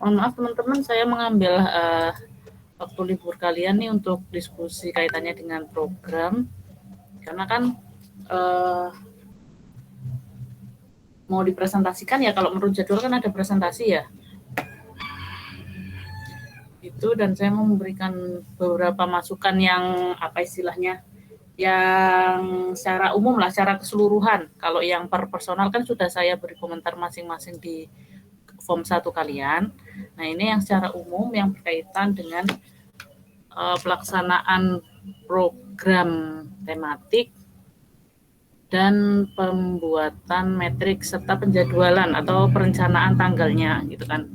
Mohon maaf teman-teman, saya mengambil waktu libur kalian nih untuk diskusi kaitannya dengan program, karena kan mau dipresentasikan ya, kalau menurut jadwal kan ada presentasi ya. Itu, dan saya mau memberikan beberapa masukan yang apa istilahnya, yang secara umum lah, secara keseluruhan. Kalau yang per personal kan sudah saya beri komentar masing-masing di form 1 kalian. Nah, ini yang secara umum yang berkaitan dengan pelaksanaan program tematik dan pembuatan metrik serta penjadwalan atau perencanaan tanggalnya gitu kan.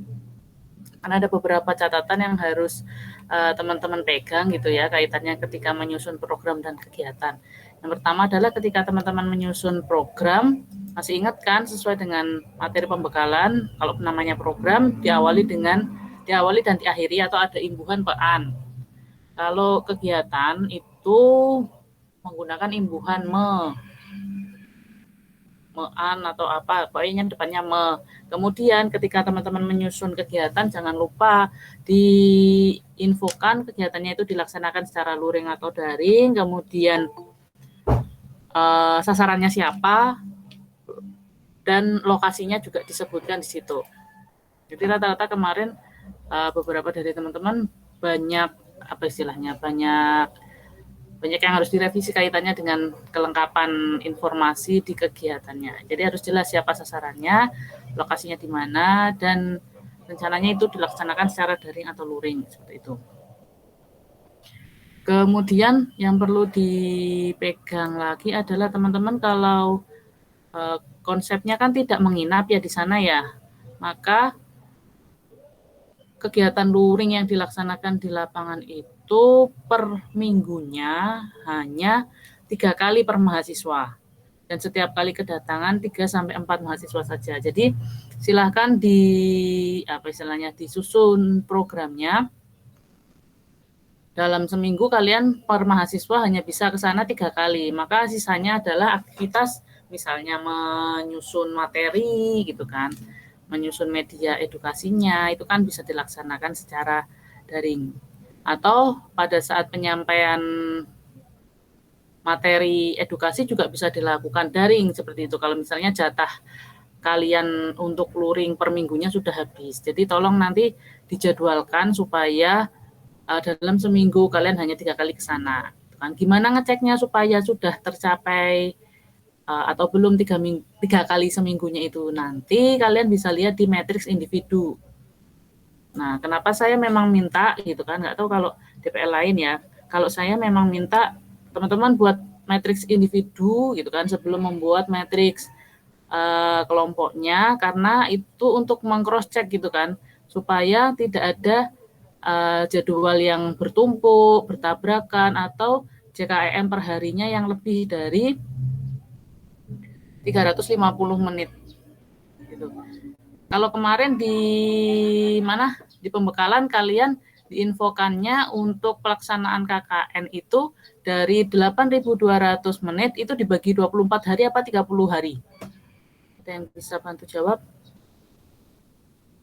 Karena ada beberapa catatan yang harus teman-teman pegang gitu ya, kaitannya ketika menyusun program dan kegiatan. Yang pertama adalah ketika teman-teman menyusun program, masih ingat kan, sesuai dengan materi pembekalan, kalau namanya program diawali dan diakhiri atau ada imbuhan pean. Kalau kegiatan itu menggunakan imbuhan mean atau apa, pokoknya depannya me. Kemudian ketika teman-teman menyusun kegiatan, jangan lupa diinfokan kegiatannya itu dilaksanakan secara luring atau daring, kemudian sasarannya siapa, dan lokasinya juga disebutkan di situ. Jadi rata-rata kemarin beberapa dari teman-teman banyak apa istilahnya, banyak yang harus direvisi kaitannya dengan kelengkapan informasi di kegiatannya. Jadi harus jelas siapa sasarannya, lokasinya di mana, dan rencananya itu dilaksanakan secara daring atau luring, seperti itu. Kemudian yang perlu dipegang lagi adalah teman-teman, kalau konsepnya kan tidak menginap ya di sana ya, maka kegiatan luring yang dilaksanakan di lapangan itu per minggunya hanya 3 kali per mahasiswa, dan setiap kali kedatangan 3-4 mahasiswa saja. Jadi silahkan disusun programnya. Dalam seminggu kalian per mahasiswa hanya bisa ke sana 3 kali, maka sisanya adalah aktivitas, misalnya menyusun materi gitu kan, menyusun media edukasinya, itu kan bisa dilaksanakan secara daring. Atau pada saat penyampaian materi edukasi juga bisa dilakukan daring, seperti itu. Kalau misalnya jatah kalian untuk luring per minggunya sudah habis. Jadi tolong nanti dijadwalkan supaya dalam seminggu kalian hanya 3 kali ke sana. Gimana ngeceknya supaya sudah tercapai atau belum 3 kali seminggunya itu? Nanti kalian bisa lihat di matriks individu. Nah, kenapa saya memang minta gitu kan, nggak tahu kalau DPL lain ya. Kalau saya memang minta teman-teman buat matriks individu gitu kan sebelum membuat matriks kelompoknya, karena itu untuk meng-cross check gitu kan, supaya tidak ada jadwal yang bertumpuk, bertabrakan, atau JKEM perharinya yang lebih dari 350 menit. Gitu. Kalau kemarin di pembekalan kalian diinfokannya untuk pelaksanaan KKN itu dari 8.200 menit itu dibagi 24 hari apa 30 hari? Ada yang bisa bantu jawab?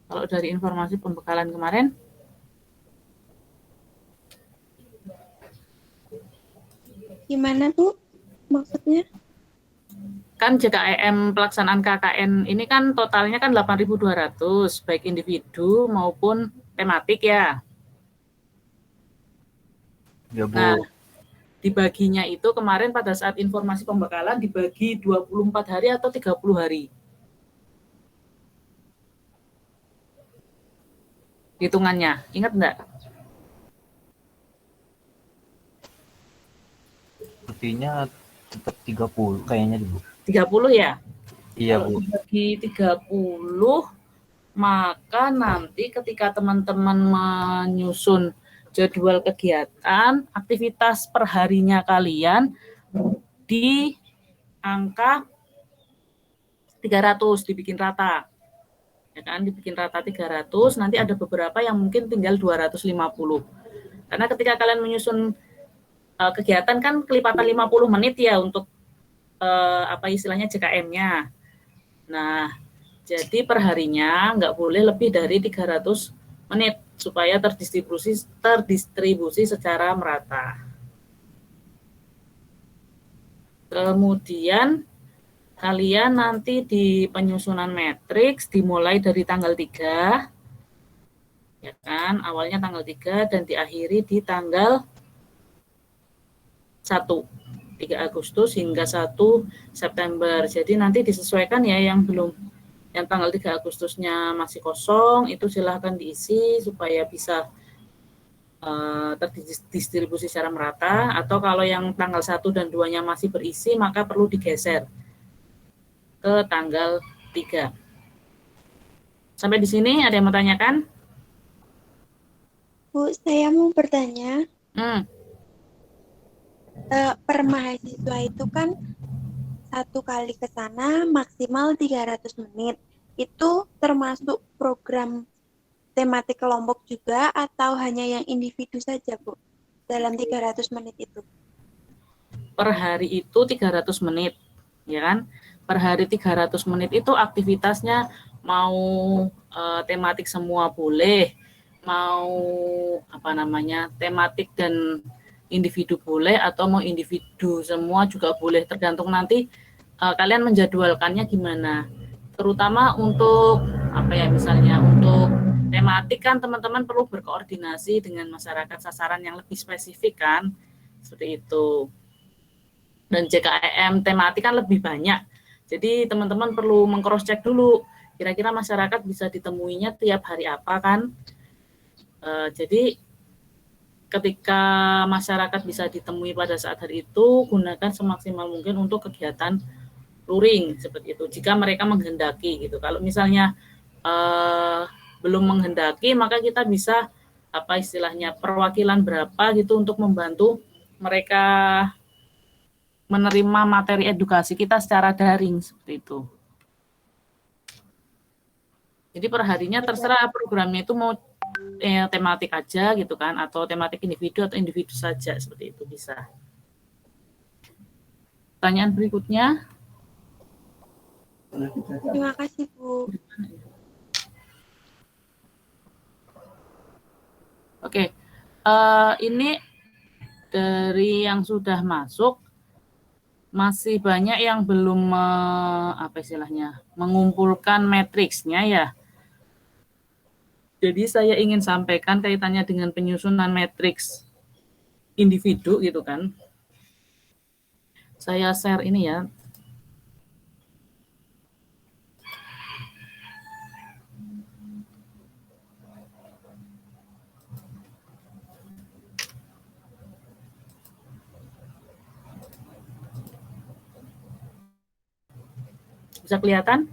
Kalau dari informasi pembekalan kemarin? Gimana tuh maksudnya? Kan JKEM pelaksanaan KKN ini kan totalnya kan 8.200, baik individu maupun tematik ya. Ya, Bu. Nah, dibaginya itu kemarin pada saat informasi pembekalan dibagi 24 hari atau 30 hari? Hitungannya, ingat enggak? Sepertinya tetap 30 kayaknya, Bu. 30 ya? Iya, Kalau Bu. dibagi 30, maka nanti ketika teman-teman menyusun jadwal kegiatan, aktivitas perharinya kalian di angka 300, dibikin rata. Ya kan, dibikin rata 300, nanti ada beberapa yang mungkin tinggal 250. Karena ketika kalian menyusun kegiatan kan kelipatan 50 menit ya untuk apa istilahnya JKM-nya. Nah, Jadi perharinya nggak boleh lebih dari 300 menit supaya terdistribusi secara merata. Kemudian kalian nanti di penyusunan matriks dimulai dari tanggal 3, ya kan? Awalnya tanggal 3 dan diakhiri di tanggal 1. 3 Agustus hingga 1 September. Jadi nanti disesuaikan ya yang tanggal 3 Agustusnya masih kosong, itu silahkan diisi supaya bisa terdistribusi secara merata, atau kalau yang tanggal 1 dan 2-nya masih berisi, maka perlu digeser ke tanggal 3. Sampai di sini ada yang mau tanyakan? Bu, saya mau bertanya, Hmm. per mahasiswa itu kan 1 kali ke sana maksimal 300 menit. Itu termasuk program tematik kelompok juga atau hanya yang individu saja, Bu? Dalam 300 menit itu. Per hari itu 300 menit, ya kan? Per hari 300 menit itu aktivitasnya mau tematik semua boleh, mau tematik dan individu boleh, atau mau individu semua juga boleh, tergantung nanti kalian menjadwalkannya gimana. Terutama untuk misalnya untuk tematik kan teman-teman perlu berkoordinasi dengan masyarakat sasaran yang lebih spesifik kan, seperti itu. Dan JKEM tematik kan lebih banyak. Jadi teman-teman perlu meng-cross check dulu, kira-kira masyarakat bisa ditemuinya tiap hari apa kan. Jadi ketika masyarakat bisa ditemui pada saat hari itu, gunakan semaksimal mungkin untuk kegiatan luring seperti itu. Jika mereka menghendaki gitu. Kalau misalnya belum menghendaki, maka kita bisa perwakilan berapa gitu untuk membantu mereka menerima materi edukasi kita secara daring seperti itu. Jadi perharinya terserah programnya itu mau tematik aja gitu kan, atau tematik individu atau individu saja, seperti itu bisa. Pertanyaan berikutnya. Terima kasih, Bu. Oke, ini dari yang sudah masuk masih banyak yang belum mengumpulkan matriksnya ya. Jadi saya ingin sampaikan kaitannya dengan penyusunan matriks individu gitu kan. Saya share ini ya. Bisa kelihatan?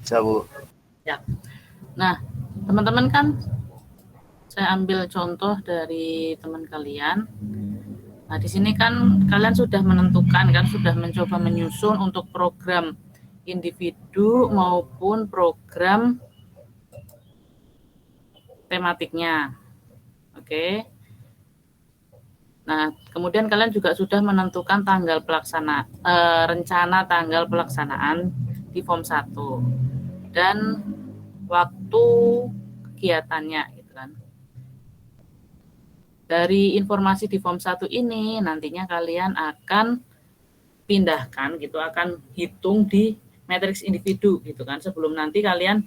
Bisa, Bu. Ya. Nah, teman-teman kan saya ambil contoh dari teman kalian. Nah, di sini kan kalian sudah menentukan kan, sudah mencoba menyusun untuk program individu maupun program tematiknya. Oke. Nah, kemudian kalian juga sudah menentukan tanggal rencana tanggal pelaksanaan di form 1 dan waktu kegiatannya gitu kan. Dari informasi di form 1 ini nantinya kalian akan pindahkan gitu, akan hitung di matriks individu gitu kan, sebelum nanti kalian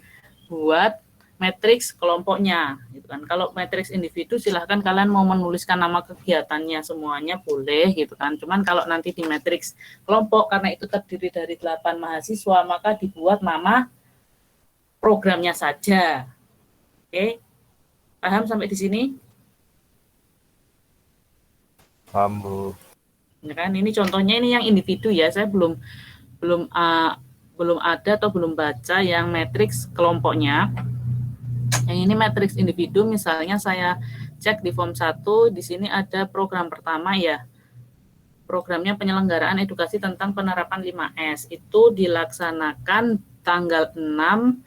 buat matriks kelompoknya gitu kan. Kalau matriks individu silahkan kalian mau menuliskan nama kegiatannya semuanya boleh gitu kan. Cuman kalau nanti di matriks kelompok, karena itu terdiri dari 8 mahasiswa, maka dibuat nama programnya saja. Oke. Paham sampai di sini? Paham, Bu. Ya kan, ini contohnya ini yang individu ya. Saya belum ada atau belum baca yang matriks kelompoknya. Yang ini matriks individu, misalnya saya cek di form 1, di sini ada program pertama ya. Programnya penyelenggaraan edukasi tentang penerapan 5S. Itu dilaksanakan tanggal 6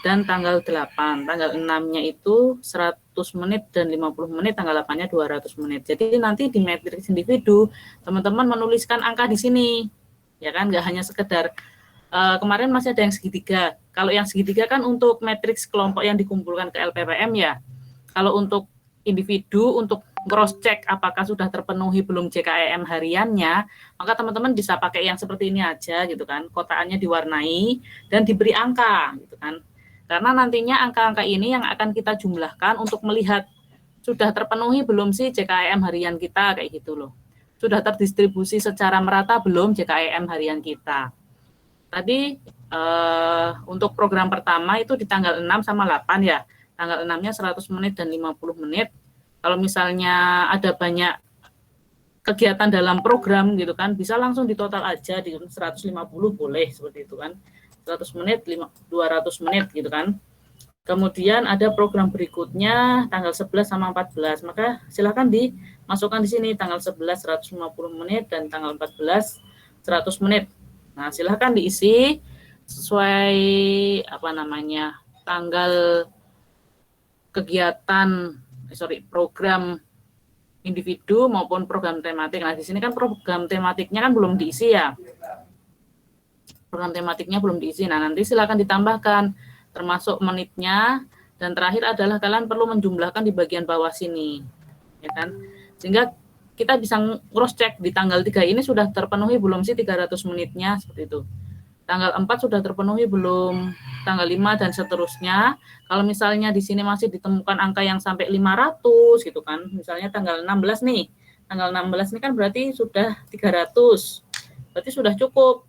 dan tanggal 8. Tanggal 6-nya itu 100 menit dan 50 menit, tanggal 8-nya 200 menit. Jadi nanti di matriks individu, teman-teman menuliskan angka di sini. Ya kan, nggak hanya sekedar kemarin masih ada yang segitiga. Kalau yang segitiga kan untuk matriks kelompok yang dikumpulkan ke LPPM ya. Kalau untuk individu, untuk cross check apakah sudah terpenuhi belum JKEM hariannya, maka teman-teman bisa pakai yang seperti ini aja gitu kan. Kotaannya diwarnai dan diberi angka gitu kan. Karena nantinya angka-angka ini yang akan kita jumlahkan untuk melihat sudah terpenuhi belum sih JKEM harian kita, kayak gitu loh. Sudah terdistribusi secara merata belum JKEM harian kita. Tadi untuk program pertama itu di tanggal 6 sama 8 ya. Tanggal 6-nya 100 menit dan 50 menit. Kalau misalnya ada banyak kegiatan dalam program gitu kan, bisa langsung ditotal aja di 150 boleh seperti itu kan. 100 menit, 200 menit gitu kan. Kemudian ada program berikutnya tanggal 11 sama 14. Maka silakan dimasukkan di sini tanggal 11 150 menit dan tanggal 14 100 menit. Nah, silahkan diisi sesuai tanggal kegiatan program individu maupun program tematik. Nah, di sini kan program tematiknya kan belum diisi ya. Program tematiknya belum diisi. Nah, nanti silahkan ditambahkan termasuk menitnya, dan terakhir adalah kalian perlu menjumlahkan di bagian bawah sini. Ya kan? Sehingga kita bisa cross check di tanggal 3 ini sudah terpenuhi belum sih 300 menitnya, seperti itu. Tanggal 4 sudah terpenuhi belum, tanggal 5 dan seterusnya. Kalau misalnya di sini masih ditemukan angka yang sampai 500 gitu kan. Misalnya tanggal 16 nih. Tanggal 16 ini kan berarti sudah 300. Berarti sudah cukup.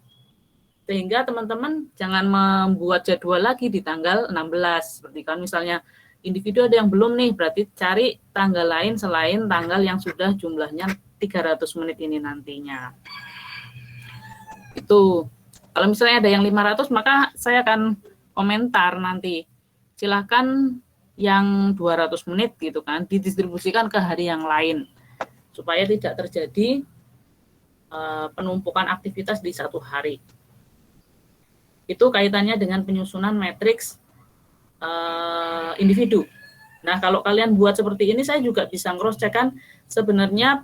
Sehingga teman-teman jangan membuat jadwal lagi di tanggal 16. Seperti kan misalnya individu ada yang belum nih, berarti cari tanggal lain selain tanggal yang sudah jumlahnya 300 menit ini nantinya. Itu. Kalau misalnya ada yang 500, maka saya akan komentar nanti. Silahkan yang 200 menit gitu kan, didistribusikan ke hari yang lain. Supaya tidak terjadi penumpukan aktivitas di satu hari. Itu kaitannya dengan penyusunan matriks individu. Nah, kalau kalian buat seperti ini, saya juga bisa cross-check kan sebenarnya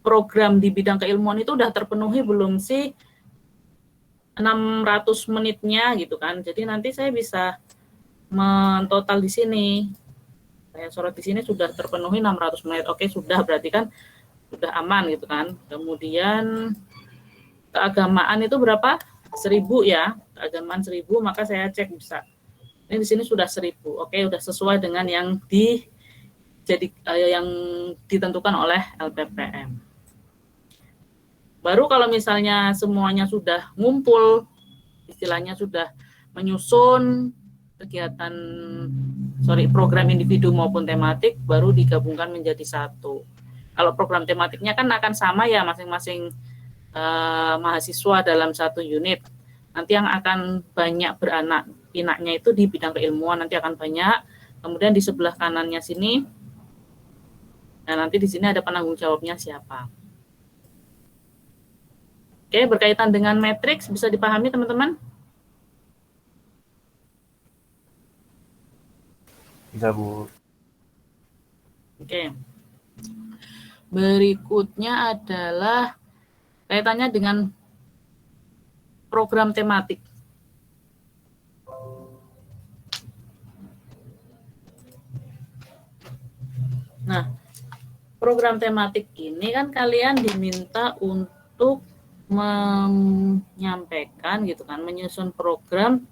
program di bidang keilmuan itu udah terpenuhi belum sih 600 menitnya gitu kan. Jadi nanti saya bisa mentotal di sini. Saya sorot di sini sudah terpenuhi 600 menit. Oke, sudah, berarti kan sudah aman gitu kan. Kemudian keagamaan itu berapa? 1000 ya. Keagamaan 1000, maka saya cek bisa. Ini di sini sudah 1000. Oke, sudah sesuai dengan yang yang ditentukan oleh LPPM. Baru kalau misalnya semuanya sudah ngumpul, istilahnya sudah menyusun kegiatan program individu maupun tematik, baru digabungkan menjadi satu. Kalau program tematiknya kan akan sama ya, masing-masing mahasiswa dalam satu unit. Nanti yang akan banyak beranak pinaknya itu di bidang keilmuan, nanti akan banyak. Kemudian di sebelah kanannya sini, nah nanti di sini ada penanggung jawabnya siapa. Oke, berkaitan dengan matriks bisa dipahami teman-teman? Bisa, Bu. Oke. Berikutnya adalah kaitannya dengan program tematik. Nah, program tematik ini kan kalian diminta untuk menyampaikan gitu kan, menyusun program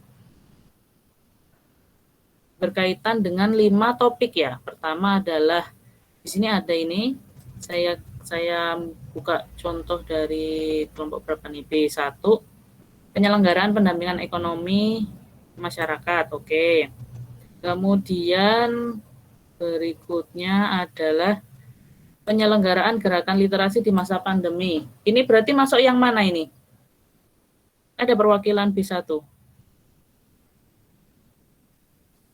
berkaitan dengan 5 topik ya. Pertama adalah di sini ada ini, saya buka contoh dari kelompok berapa nih, B1, penyelenggaraan pendampingan ekonomi masyarakat. Oke. Kemudian berikutnya adalah penyelenggaraan gerakan literasi di masa pandemi. Ini berarti masuk yang mana ini? Ada perwakilan B1.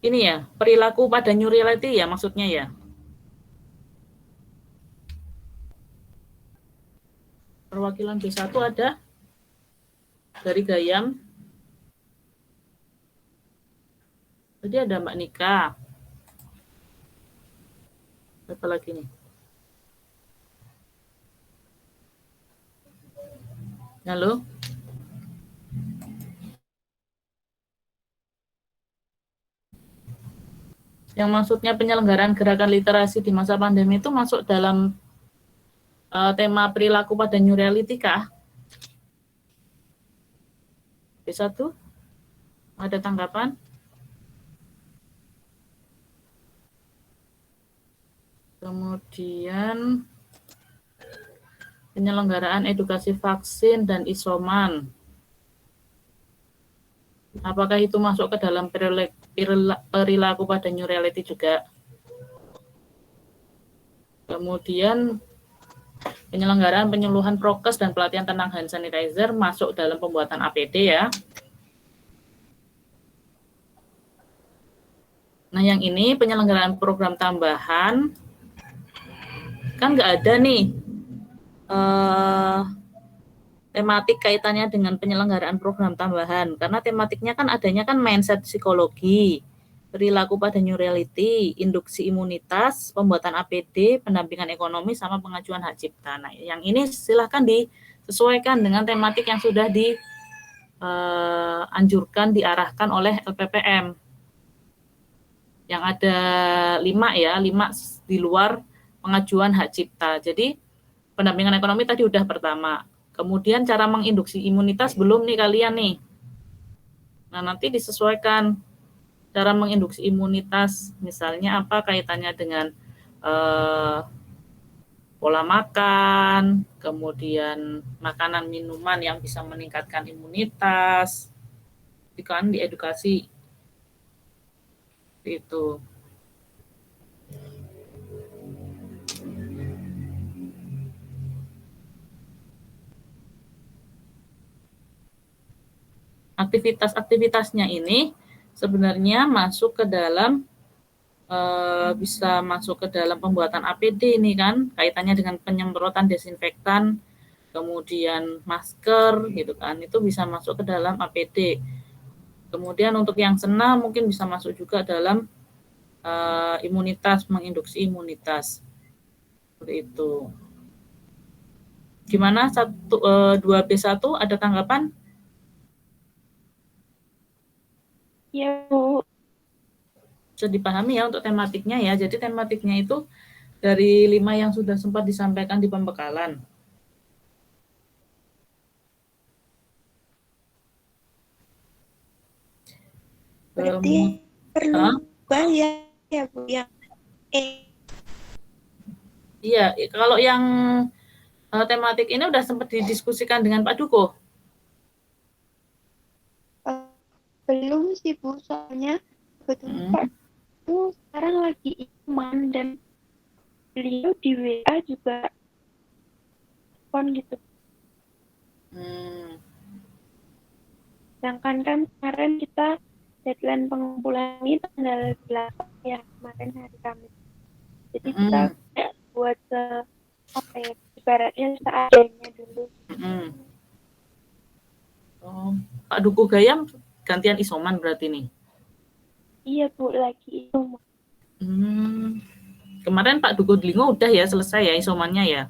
Ini ya, perilaku pada new reality ya maksudnya ya. Perwakilan B1 ada dari Gayam. Jadi ada Mbak Nika. Apa lagi nih? Halo? Yang maksudnya penyelenggaraan gerakan literasi di masa pandemi itu masuk dalam tema perilaku pada new reality kah? B1, ada tanggapan? Kemudian penyelenggaraan edukasi vaksin dan isoman. Apakah itu masuk ke dalam perilaku pada new reality juga? Kemudian penyelenggaraan penyuluhan prokes dan pelatihan tentang hand sanitizer masuk dalam pembuatan APD ya. Nah yang ini penyelenggaraan program tambahan, kan nggak ada nih tematik kaitannya dengan penyelenggaraan program tambahan, karena tematiknya kan adanya kan mindset psikologi, perilaku pada new reality, induksi imunitas, pembuatan APD, pendampingan ekonomi, sama pengajuan hak cipta. Nah, yang ini silahkan disesuaikan dengan tematik yang sudah dianjurkan, diarahkan oleh LPPM. Yang ada 5 di luar pengajuan hak cipta. Jadi pendampingan ekonomi tadi udah pertama. Kemudian cara menginduksi imunitas belum nih kalian nih. Nah, nanti disesuaikan cara menginduksi imunitas, misalnya apa kaitannya dengan pola makan, kemudian makanan minuman yang bisa meningkatkan imunitas, kan diedukasi itu. Aktivitas-aktivitasnya ini sebenarnya masuk ke dalam bisa masuk ke dalam pembuatan APD ini kan, kaitannya dengan penyemprotan desinfektan, kemudian masker gitu kan, itu bisa masuk ke dalam APD. Kemudian untuk yang senam mungkin bisa masuk juga dalam imunitas, menginduksi imunitas. Seperti itu. Gimana 2B1 ada tanggapan? Ya, Bu. Bisa dipahami ya untuk tematiknya ya. Jadi tematiknya itu dari 5 yang sudah sempat disampaikan di pembekalan. Berarti perlu ya Bu, yang Iya, kalau yang tematik ini udah sempat didiskusikan dengan Pak Duko? Belum sih Bu, soalnya kebetulan Pak Duko sekarang lagi iman dan beliau di WA juga respon gitu. Sedangkan kan kemarin kita deadline pengumpulan ini tanggal 8 ya, kemarin hari Kamis. Jadi kita buat apa ya, ibaratnya seadanya dulu. Pak Duko Gayam gantian isoman berarti nih? Iya Bu, lagi isoman. Kemarin Pak Duko Delingo udah ya selesai ya isomannya ya?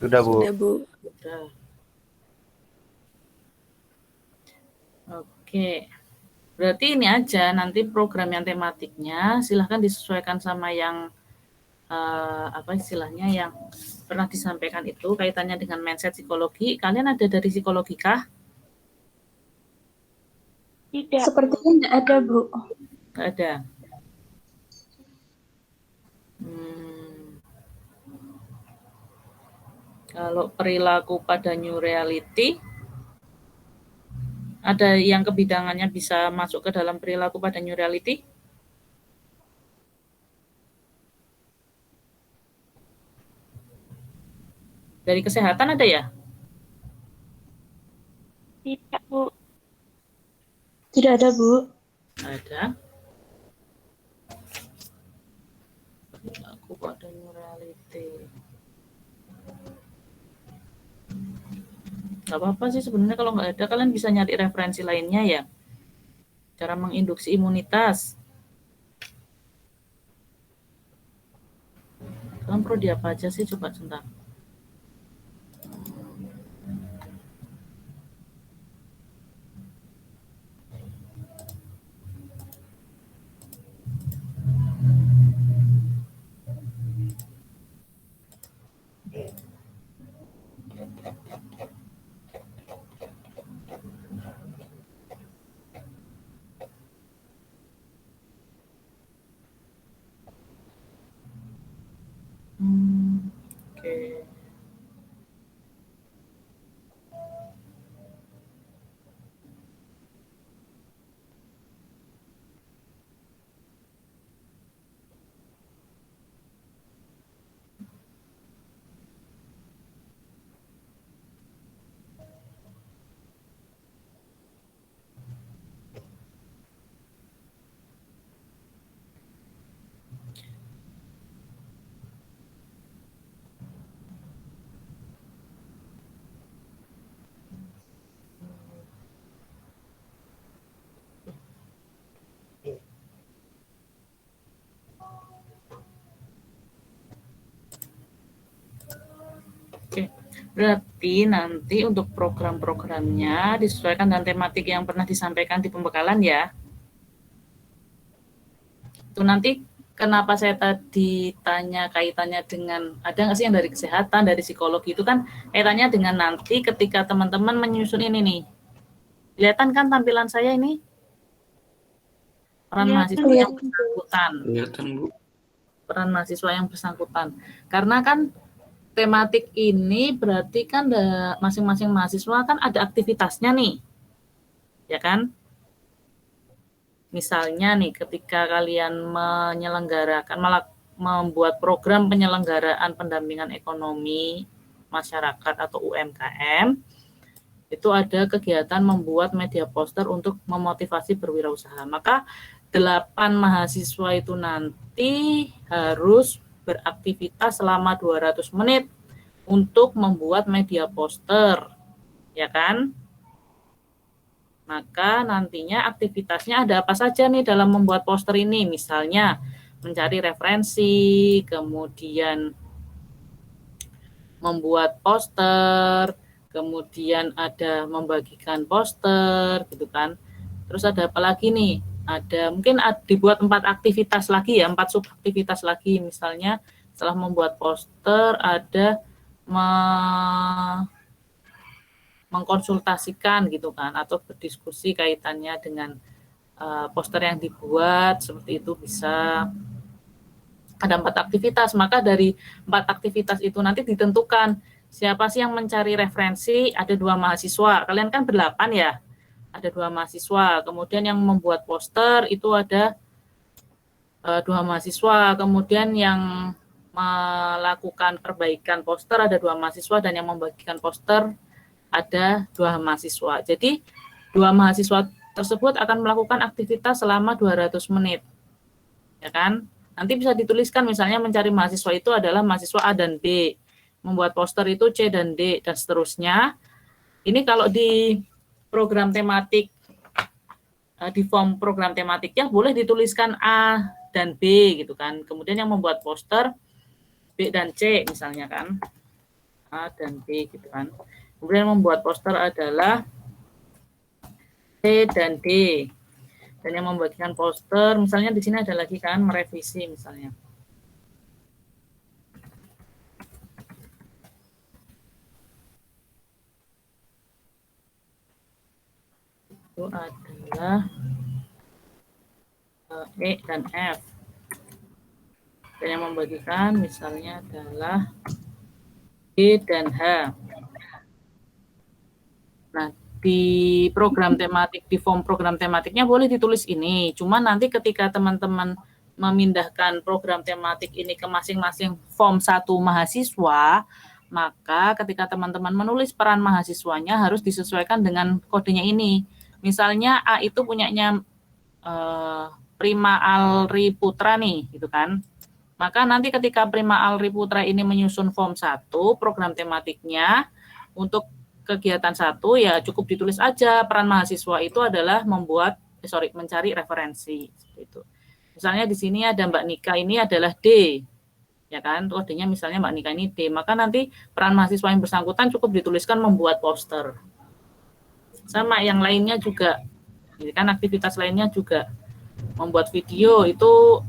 Sudah Bu. Sudah Bu. Sudah. Oke. Berarti ini aja, nanti program yang tematiknya silahkan disesuaikan sama yang apa istilahnya yang pernah disampaikan itu kaitannya dengan mindset psikologi. Kalian ada dari psikologi kah? Tidak. Sepertinya nggak ada Bu. Nggak ada. Kalau perilaku pada new reality, ada yang kebidangannya bisa masuk ke dalam perilaku pada new reality? Dari kesehatan ada ya? Tidak Bu. Tidak ada Bu. Ada. Perilaku pada new reality. Gak apa-apa sih sebenarnya kalau nggak ada, kalian bisa nyari referensi lainnya ya. Cara menginduksi imunitas. Kalian prodi apa aja sih? Coba sebentar. Oke. Oke, berarti nanti untuk program-programnya disesuaikan dengan tematik yang pernah disampaikan di pembekalan ya. Itu nanti kenapa saya tadi tanya kaitannya dengan, ada nggak sih yang dari kesehatan, dari psikologi, itu kan kaitannya dengan nanti ketika teman-teman menyusun ini nih. Kelihatan kan tampilan saya ini? Peran mahasiswa yang bersangkutan. Kelihatan, Bu. Peran mahasiswa yang bersangkutan. Karena kan tematik ini berarti kan masing-masing mahasiswa kan ada aktivitasnya nih, ya kan? Misalnya nih, ketika kalian membuat program penyelenggaraan pendampingan ekonomi masyarakat atau UMKM, itu ada kegiatan membuat media poster untuk memotivasi berwirausaha. Maka 8 mahasiswa itu nanti harus beraktivitas selama 200 menit untuk membuat media poster, ya kan? Maka nantinya aktivitasnya ada apa saja nih dalam membuat poster ini, misalnya mencari referensi, kemudian membuat poster, kemudian ada membagikan poster, gitu kan. Terus ada apa lagi nih? Ada mungkin dibuat 4 aktivitas lagi ya, 4 subaktivitas lagi. Misalnya setelah membuat poster ada mengkonsultasikan gitu kan, atau berdiskusi kaitannya dengan poster yang dibuat, seperti itu bisa. Ada 4 aktivitas, maka dari 4 aktivitas itu nanti ditentukan siapa sih yang mencari referensi. Ada 2 mahasiswa, kalian kan ber-8 ya, ada 2 mahasiswa. Kemudian yang membuat poster itu ada 2 mahasiswa. Kemudian yang melakukan perbaikan poster ada 2 mahasiswa, dan yang membagikan poster ada 2 mahasiswa. Jadi 2 mahasiswa tersebut akan melakukan aktivitas selama 200 menit, ya kan? Nanti bisa dituliskan misalnya mencari mahasiswa itu adalah mahasiswa A dan B, membuat poster itu C dan D, dan seterusnya. Ini kalau di program tematik, di form program tematiknya boleh dituliskan A dan B gitu kan. Kemudian yang membuat poster B dan C misalnya kan, A dan B gitu kan. Kemudian yang membuat poster adalah C dan D. Dan yang membagikan poster, misalnya di sini ada lagi kan, merevisi misalnya. Itu adalah E dan F. Dan yang membagikan misalnya adalah G dan H. Nah, di program tematik, di form program tematiknya boleh ditulis ini. Cuma nanti ketika teman-teman memindahkan program tematik ini ke masing-masing form 1 mahasiswa, maka ketika teman-teman menulis peran mahasiswanya harus disesuaikan dengan kodenya ini. Misalnya A itu punyanya Prima Alri Putra nih, gitu kan. Maka nanti ketika Prima Alri Putra ini menyusun form 1 program tematiknya, untuk kegiatan 1 ya cukup ditulis aja peran mahasiswa itu adalah mencari referensi, seperti itu. Misalnya di sini ada Mbak Nika, ini adalah D. ya kan, kodenya misalnya Mbak Nika ini D, maka nanti peran mahasiswa yang bersangkutan cukup dituliskan membuat poster. Sama yang lainnya juga, jadi kan aktivitas lainnya juga membuat video itu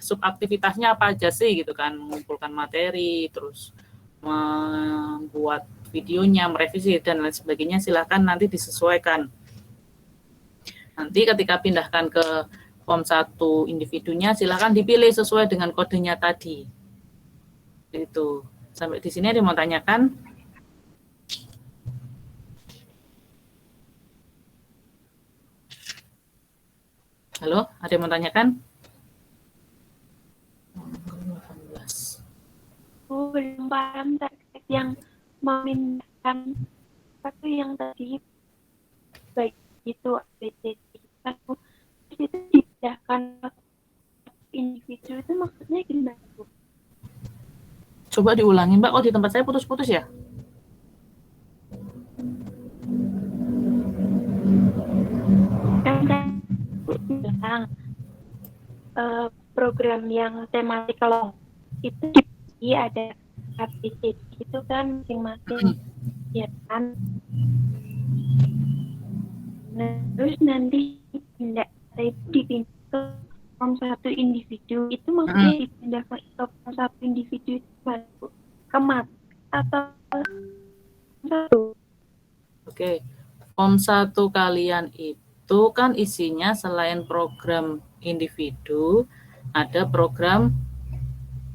subaktivitasnya apa aja sih gitu kan, mengumpulkan materi, terus membuat videonya, merevisi dan lain sebagainya, silahkan nanti disesuaikan. Nanti ketika pindahkan ke form 1 individunya, silahkan dipilih sesuai dengan kodenya tadi. Itu. Sampai di sini ada yang mau tanyakan? Halo, ada yang mau tanyakan? Belum paham terkait yang memindahkan satu yang tadi baik itu ABCD itu dipindahkan individu itu maksudnya gimana Bu? Coba diulangi Mbak, oh di tempat saya putus-putus ya? Kan bilang program yang tematik kelompok itu dibagi ada ABCD itu kan masing-masing ya kan. Nah, terus nanti dipindah ke form 1 individu itu maksudnya dipindah ke form 1 individu itu kemat atau satu. Oke, form 1 kalian itu kan isinya selain program individu, ada program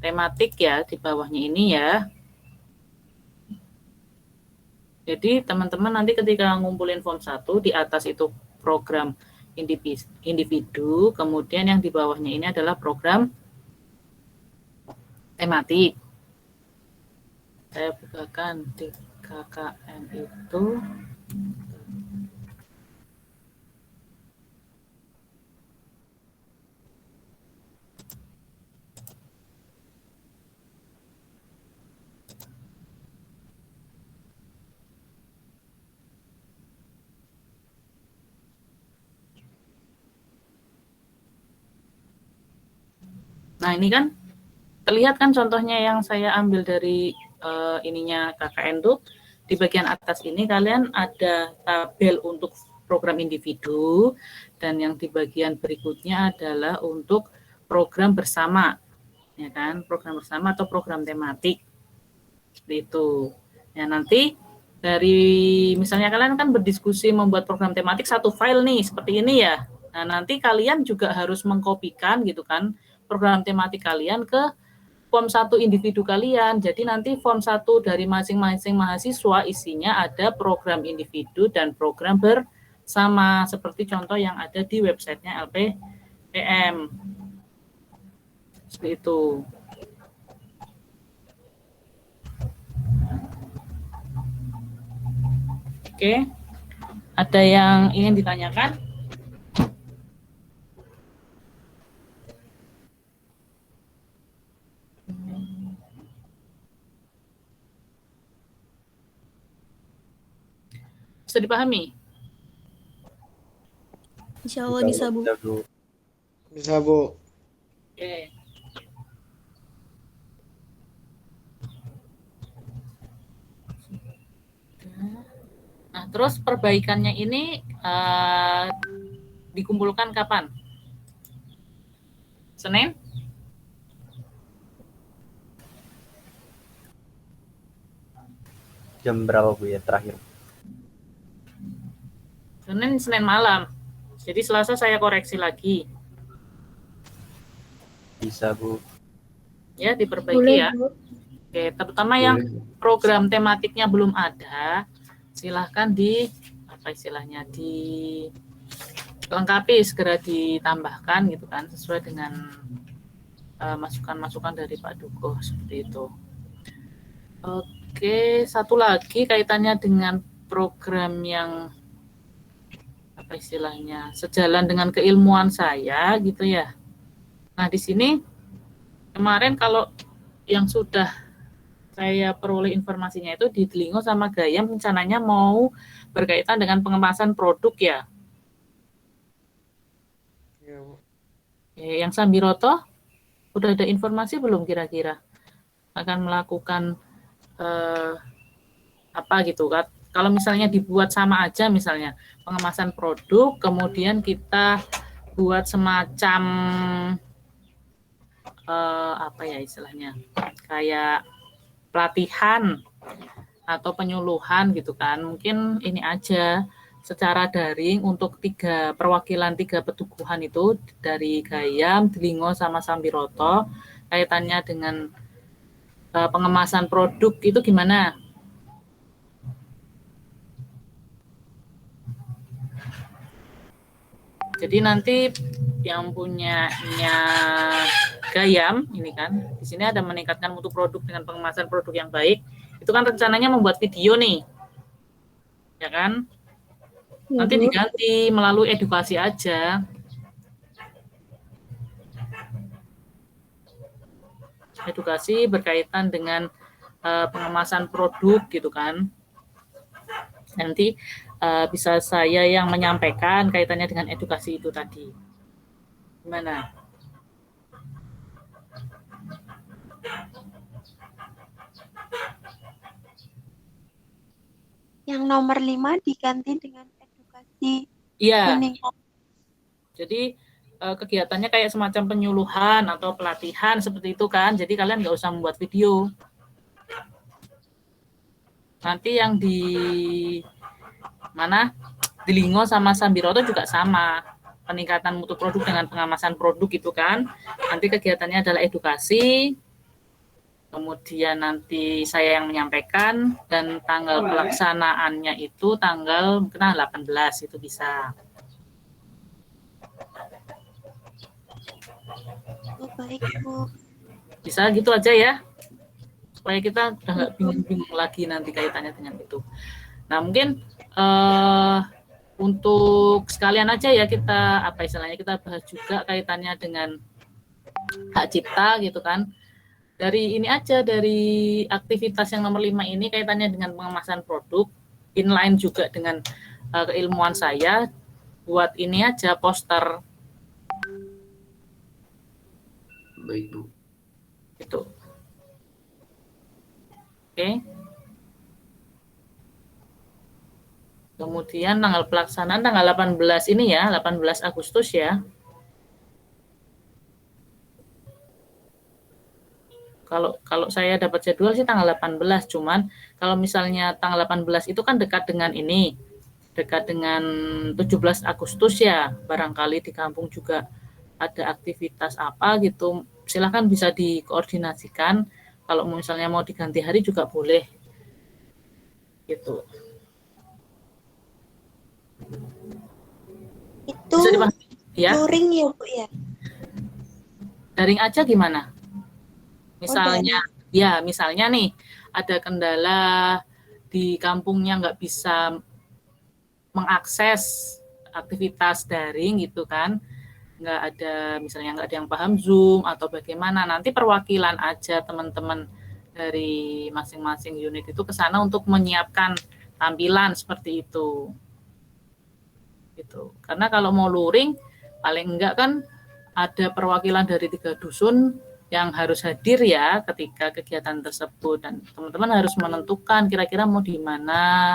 tematik ya di bawahnya ini ya. Jadi teman-teman nanti ketika ngumpulin form 1, di atas itu program individu, kemudian yang di bawahnya ini adalah program tematik. Saya bukakan di KKN itu. Nah, ini kan terlihat kan contohnya yang saya ambil dari ininya KKN tuh, di bagian atas ini kalian ada tabel untuk program individu, dan yang di bagian berikutnya adalah untuk program bersama, ya kan, program bersama atau program tematik, seperti itu. Ya, nanti dari misalnya kalian kan berdiskusi membuat program tematik satu file nih, seperti ini ya. Nah, nanti kalian juga harus mengkopikan gitu kan program tematik kalian ke form 1 individu kalian. Jadi nanti form 1 dari masing-masing mahasiswa isinya ada program individu dan program bersama, seperti contoh yang ada di websitenya LPPM. Seperti itu. Oke, ada yang ingin ditanyakan? Bisa dipahami? Insya Allah bisa, Bu. Bisa, Bu. Oke. Nah, terus perbaikannya ini dikumpulkan kapan? Senin? Jam berapa Bu ya terakhir? Senin malam. Jadi Selasa saya koreksi lagi. Bisa Bu. Ya, diperbaiki Boleh, ya. Bu. Oke, terutama yang program tematiknya belum ada, silahkan apa istilahnya, dilengkapi, segera ditambahkan gitu kan, sesuai dengan masukan-masukan dari Pak Duko, seperti itu. Oke, satu lagi kaitannya dengan program yang apa istilahnya, sejalan dengan keilmuan saya gitu ya. Nah, di sini kemarin kalau yang sudah saya peroleh informasinya itu di Delingo sama Gayam rencananya mau berkaitan dengan pengemasan produk ya. Iya, Bu. Yang Sambiroto udah ada informasi belum kira-kira? akan melakukan apa gitu kan. Kalau misalnya dibuat sama aja, misalnya pengemasan produk, kemudian kita buat semacam apa ya istilahnya, kayak pelatihan atau penyuluhan gitu kan. Mungkin ini aja secara daring untuk perwakilan tiga petuguhan itu dari Gayam, Delingo, sama Sambiroto, kaitannya dengan pengemasan produk itu gimana? Jadi nanti yang punyanya Gayam ini kan, di sini ada meningkatkan mutu produk dengan pengemasan produk yang baik. Itu kan rencananya membuat video nih, ya kan? Ya, Nanti Bu. diganti melalui edukasi aja. Edukasi berkaitan dengan pengemasan produk gitu kan. Nanti bisa saya yang menyampaikan kaitannya dengan edukasi itu tadi. Gimana? Yang nomor 5 diganti dengan edukasi Iya. meningkat. Jadi kegiatannya kayak semacam penyuluhan atau pelatihan seperti itu kan. Jadi kalian nggak usah membuat video. Nanti yang di mana? Delingo sama Sambiroto juga sama. Peningkatan mutu produk dengan pengemasan produk itu kan. Nanti kegiatannya adalah edukasi. Kemudian nanti saya yang menyampaikan dan tanggal pelaksanaannya itu tanggal mungkin 18 itu bisa. Oh, baik, Bu. Bisa gitu aja ya. Supaya kita udah nggak bingung-bingung lagi nanti kaitannya dengan itu. Nah, mungkin untuk sekalian aja ya kita apa istilahnya kita bahas juga kaitannya dengan hak cipta gitu kan. Dari ini aja, dari aktivitas yang nomor 5 ini kaitannya dengan pengemasan produk, inline juga dengan keilmuan saya, buat ini aja poster. Baik, Bu. Gitu. Oke. Kemudian tanggal pelaksanaan tanggal 18 ini ya, 18 Agustus ya. Kalau saya dapat jadwal sih tanggal 18, cuman kalau misalnya tanggal 18 itu kan dekat dengan ini, dekat dengan 17 Agustus ya, barangkali di kampung juga ada aktivitas apa gitu, silahkan bisa dikoordinasikan, kalau misalnya mau diganti hari juga boleh, gitu. Itu Bisa dipahami ya? luring ya, Bu ya? Daring aja gimana? Misalnya, misalnya nih ada kendala di kampungnya nggak bisa mengakses aktivitas daring gitu kan, nggak ada misalnya nggak ada yang paham Zoom atau bagaimana, nanti perwakilan aja teman-teman dari masing-masing unit itu ke sana untuk menyiapkan tampilan seperti itu. Gitu. Karena kalau mau luring paling enggak kan ada perwakilan dari 3 dusun yang harus hadir ya ketika kegiatan tersebut, dan teman-teman harus menentukan kira-kira mau di mana,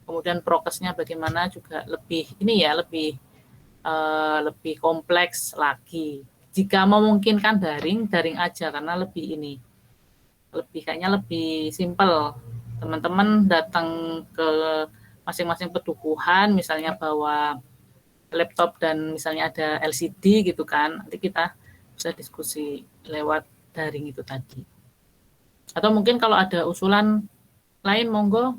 kemudian prokesnya bagaimana juga lebih ini ya, lebih kompleks lagi. Jika memungkinkan daring aja karena lebih kayaknya lebih simpel. Teman-teman datang ke masing-masing pedukuhan misalnya bawa laptop dan misalnya ada LCD gitu kan, nanti kita bisa diskusi lewat daring itu tadi. Atau mungkin kalau ada usulan lain monggo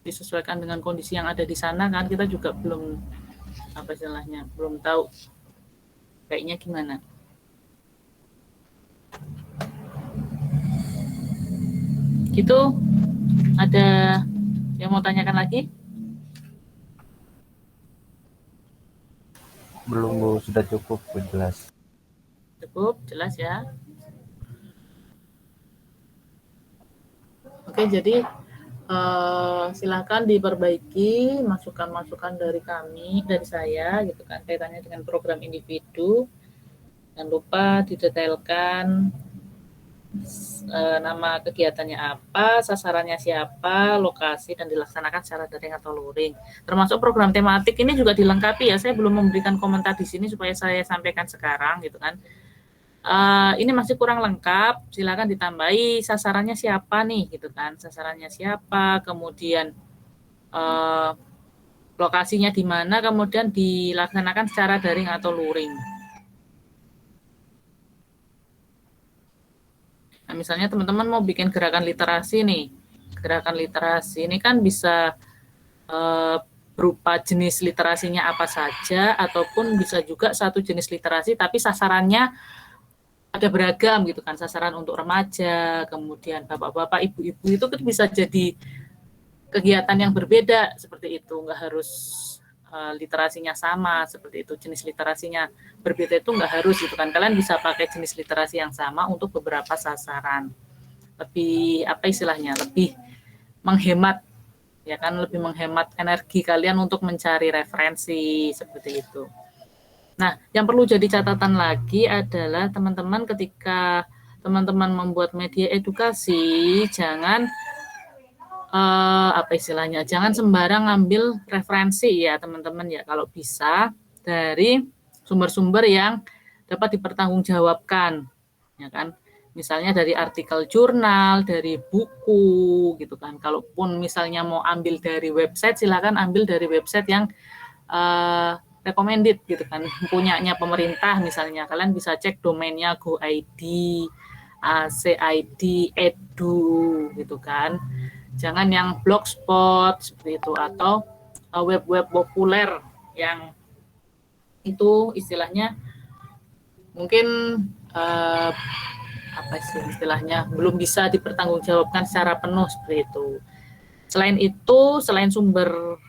disesuaikan dengan kondisi yang ada di sana kan, kita juga belum apa istilahnya, belum tahu kayaknya gimana. Gitu, ada yang mau tanyakan lagi? Belum, Bu, sudah cukup, Bu, jelas. Cukup, jelas ya. Oke, jadi silakan diperbaiki masukan-masukan dari kami, dari saya gitu kan, kaitannya dengan program individu. Jangan lupa didetailkan nama kegiatannya apa, sasarannya siapa, lokasi, dan dilaksanakan secara daring atau luring. Termasuk program tematik ini juga dilengkapi ya. Saya belum memberikan komentar di sini supaya saya sampaikan sekarang gitu kan. Ini masih kurang lengkap. Silakan ditambahi sasarannya siapa nih gitu kan. Sasarannya siapa, kemudian lokasinya di mana, kemudian dilaksanakan secara daring atau luring. Nah, misalnya teman-teman mau bikin gerakan literasi nih. Gerakan literasi ini kan bisa berupa jenis literasinya apa saja, ataupun bisa juga satu jenis literasi tapi sasarannya ada beragam gitu kan. Sasaran untuk remaja, kemudian bapak-bapak, ibu-ibu, itu kan bisa jadi kegiatan yang berbeda seperti itu. Nggak harus literasinya sama seperti itu, jenis literasinya berbeda itu nggak harus gitu kan. Kalian bisa pakai jenis literasi yang sama untuk beberapa sasaran. Lebih apa istilahnya, lebih menghemat ya kan, lebih menghemat energi kalian untuk mencari referensi seperti itu. Nah, yang perlu jadi catatan lagi adalah teman-teman ketika teman-teman membuat media edukasi, jangan apa istilahnya, jangan sembarang ngambil referensi ya teman-teman ya. Kalau bisa dari sumber-sumber yang dapat dipertanggungjawabkan ya kan. Misalnya dari artikel jurnal, dari buku gitu kan. Kalaupun misalnya mau ambil dari website, silakan ambil dari website yang recommended gitu kan, punyanya pemerintah misalnya. Kalian bisa cek domainnya go.id, ACID, edu gitu kan. Jangan yang blogspot seperti itu, atau web-web populer yang itu istilahnya mungkin apa sih istilahnya, belum bisa dipertanggungjawabkan secara penuh seperti itu. Selain itu, selain sumber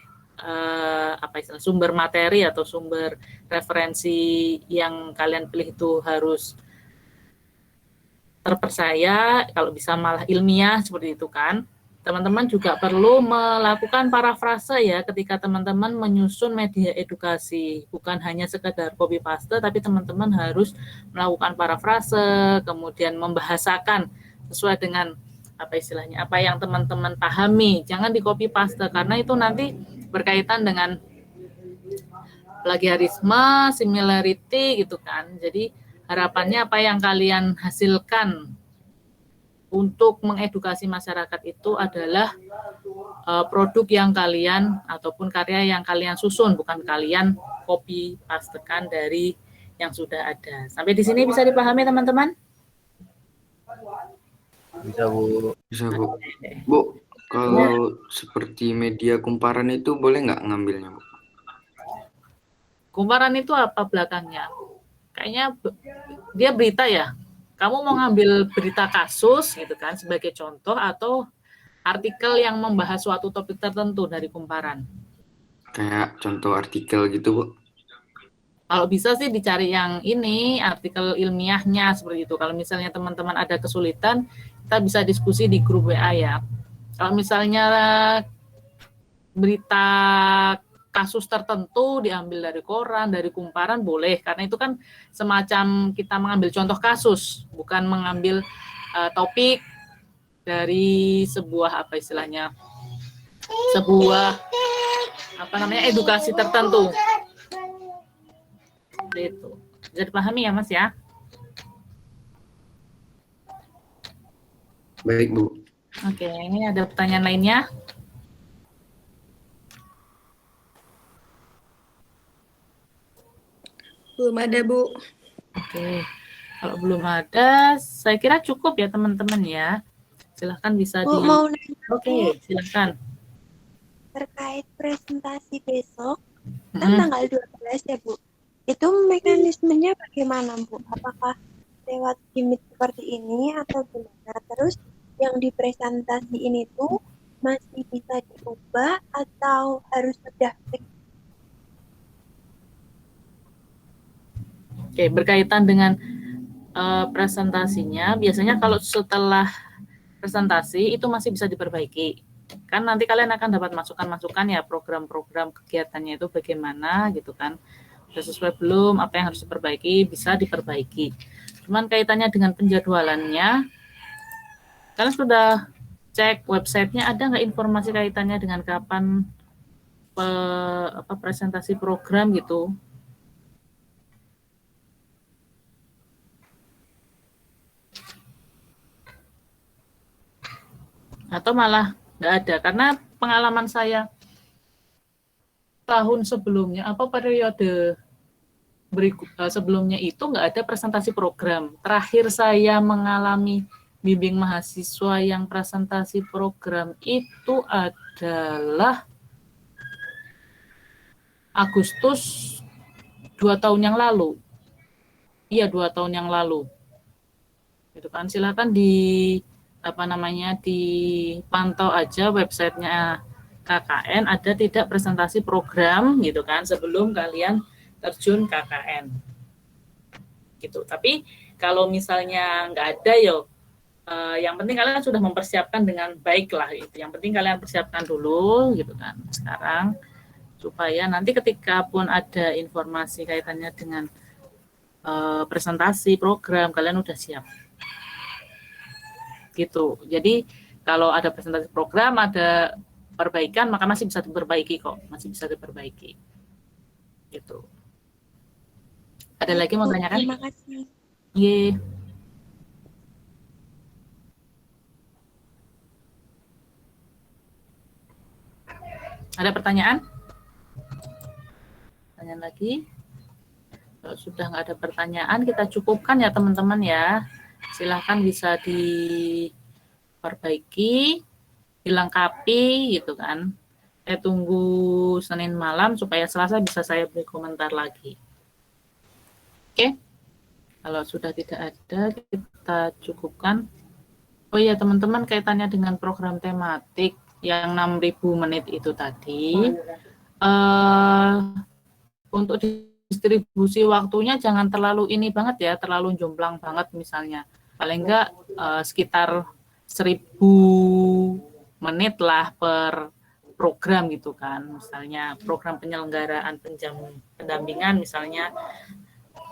apa istilah, sumber materi atau sumber referensi yang kalian pilih itu harus terpercaya, kalau bisa malah ilmiah seperti itu kan. Teman-teman juga perlu melakukan parafrase ya ketika teman-teman menyusun media edukasi. Bukan hanya sekedar copy paste, tapi teman-teman harus melakukan parafrase, kemudian membahasakan sesuai dengan apa istilahnya, apa yang teman-teman pahami. Jangan di copy paste karena itu nanti berkaitan dengan plagiarisme, similarity gitu kan. Jadi harapannya apa yang kalian hasilkan untuk mengedukasi masyarakat itu adalah produk yang kalian ataupun karya yang kalian susun, bukan kalian copy pastekan dari yang sudah ada. Sampai di sini bisa dipahami teman-teman? Bisa, Bu. Bisa, Bu. Bu, kalau seperti media kumparan itu boleh nggak ngambilnya, Bu? Kumparan itu apa belakangnya? Kayaknya dia berita ya. Kamu mau ngambil berita kasus gitu kan sebagai contoh, atau artikel yang membahas suatu topik tertentu dari kumparan? Kayak contoh artikel gitu, Bu. Kalau bisa sih dicari yang ini, artikel ilmiahnya seperti itu. Kalau misalnya teman-teman ada kesulitan, kita bisa diskusi di grup WA ya. Kalau misalnya berita kasus tertentu diambil dari koran, dari kumparan, boleh. Karena itu kan semacam kita mengambil contoh kasus, bukan mengambil topik dari sebuah apa istilahnya, sebuah apa namanya, edukasi tertentu. Itu bisa dipahami ya Mas ya. Baik, Bu. Oke, ini ada pertanyaan lainnya. Belum ada, Bu. Oke, kalau belum ada, saya kira cukup ya teman-teman ya. Silahkan bisa Bu, mau nanya Oke, silahkan. terkait presentasi besok, kan tanggal 12 ya, Bu. Itu mekanismenya bagaimana, Bu? Apakah lewat gimmick seperti ini atau gimana? Terus yang dipresentasi ini tuh masih bisa diubah atau harus sudah fix? Oke, berkaitan dengan presentasinya, biasanya kalau setelah presentasi itu masih bisa diperbaiki. Kan nanti kalian akan dapat masukan-masukan ya, program-program kegiatannya itu bagaimana gitu kan. Sudah sesuai belum, apa yang harus diperbaiki, bisa diperbaiki. Cuman kaitannya dengan penjadwalannya, Kalian sudah cek websitenya, ada nggak informasi kaitannya dengan kapan presentasi program gitu? Atau malah nggak ada? Karena pengalaman saya tahun sebelumnya, periode sebelumnya itu nggak ada presentasi program. Terakhir saya mengalami bimbing mahasiswa yang presentasi program itu adalah Agustus 2 tahun yang lalu. Iya, 2 tahun yang lalu. Gitu kan, silakan dipantau aja websitenya KKN, ada tidak presentasi program gitu kan sebelum kalian terjun KKN gitu. Tapi kalau misalnya nggak ada yang penting kalian sudah mempersiapkan dengan baik lah itu. Yang penting kalian persiapkan dulu gitu kan sekarang, supaya nanti ketika pun ada informasi kaitannya dengan presentasi program, kalian udah siap gitu. Jadi kalau ada presentasi program, ada perbaikan, maka masih bisa diperbaiki kok, masih bisa diperbaiki gitu. Ada lagi mau tanyakan? Terima kasih. Iya. Ada pertanyaan? Pertanyaan lagi? Kalau sudah nggak ada pertanyaan, kita cukupkan ya teman-teman ya. Silahkan bisa diperbaiki, dilengkapi gitu kan. Saya tunggu Senin malam supaya Selasa bisa saya beri komentar lagi. Oke? Kalau sudah tidak ada, kita cukupkan. Oh iya teman-teman, kaitannya dengan program tematik yang 6.000 menit itu tadi, untuk distribusi waktunya jangan terlalu ini banget ya, terlalu jomplang banget misalnya. Paling enggak sekitar 1.000 menit lah per program gitu kan. Misalnya program penyelenggaraan pendampingan misalnya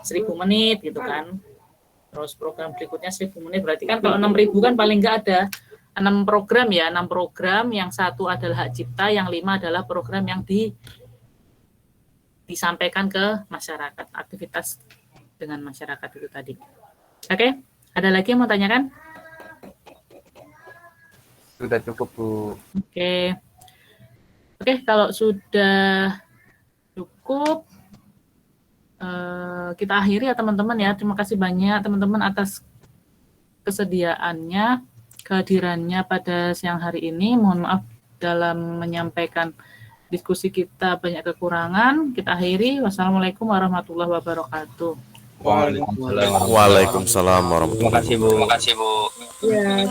1.000 menit gitu kan. Terus program berikutnya 1.000 menit, berarti kan kalau 6.000 kan paling enggak ada 6 program ya, 6 program, yang satu adalah hak cipta, yang 5 adalah program yang disampaikan ke masyarakat, aktivitas dengan masyarakat itu tadi. Oke, ada lagi yang mau tanyakan? Sudah cukup, Bu. Oke, kalau sudah cukup, kita akhiri ya teman-teman ya. Terima kasih banyak teman-teman atas kesediaannya, kehadirannya pada siang hari ini. Mohon maaf dalam menyampaikan diskusi kita banyak kekurangan. Kita akhiri. Wassalamualaikum warahmatullahi wabarakatuh. Waalaikumsalam. Waalaikumsalam warahmatullahi wabarakatuh. Terima kasih, Bu. Ya.